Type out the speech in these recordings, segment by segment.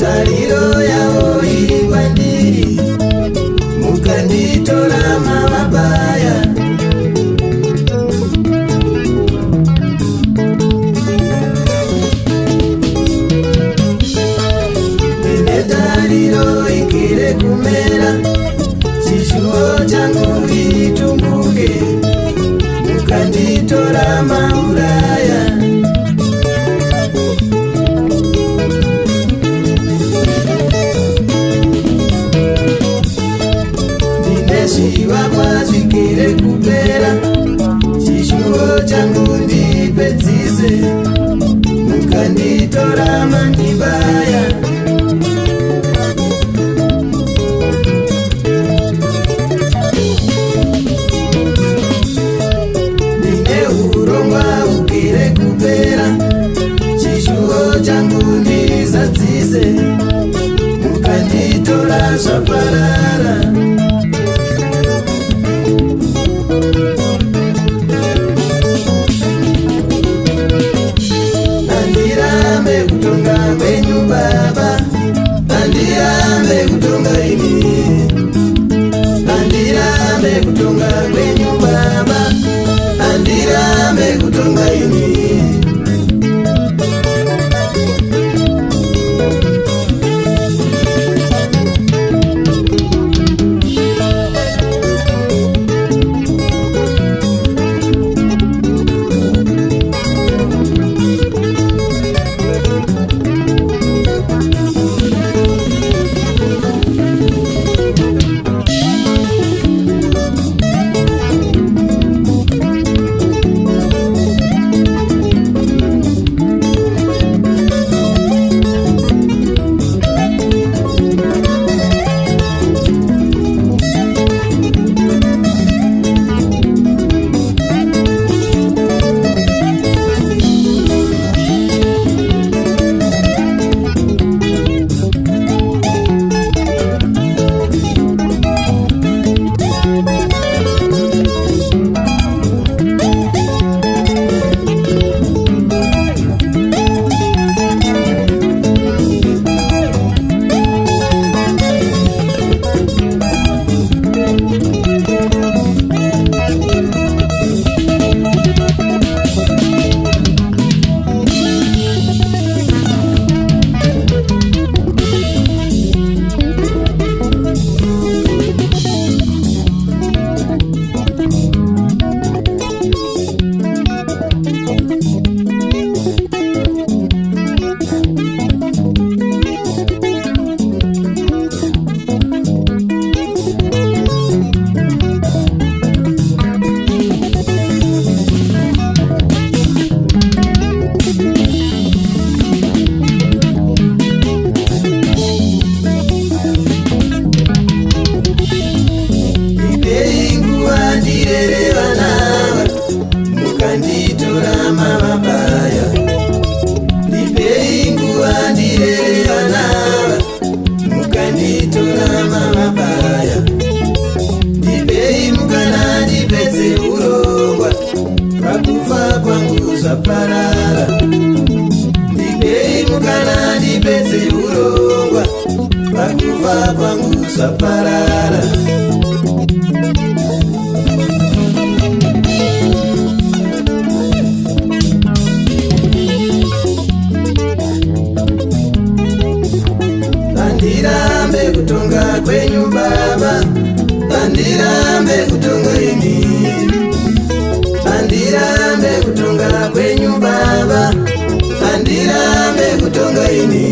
tariro yao ilikuwa ndiri, mukanditora mabaya. Ine tariro ikire kumera, chishuo changu itumbuke, mukanditora mauraya. Shiva kwazvikire kupera, chishuo changu ndipedzise, mukanditora mandibaya. Ndine urongwa ukire kupera, chishuo changu ndizadzise, mukanditora zvaparara. Kutonga kwenyu baba, andirambe kutonga ini. Andirambe kutonga kwenyu baba, andirambe kutonga ini. Parara, ndibei mukana ndipedze urongwa, pakufa kwangu zvaparara. Andirambe kutonga kwenyu baba, andirambe kutonga ini. Andirambe kutonga kwenyu baba, andirambe kutonga ini.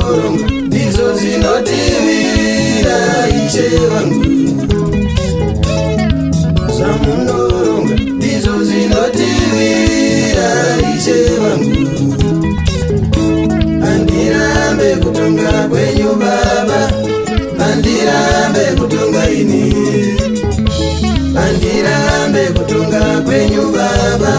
munoronga ndizo zinotivira Ishe vangu. Zvamunoronga ndizo zinotivira Ishe vangu. Andirambe kutonga kwenyu Baba, andirambe kutonga ini. Andirambe kutonga kwenyu Baba,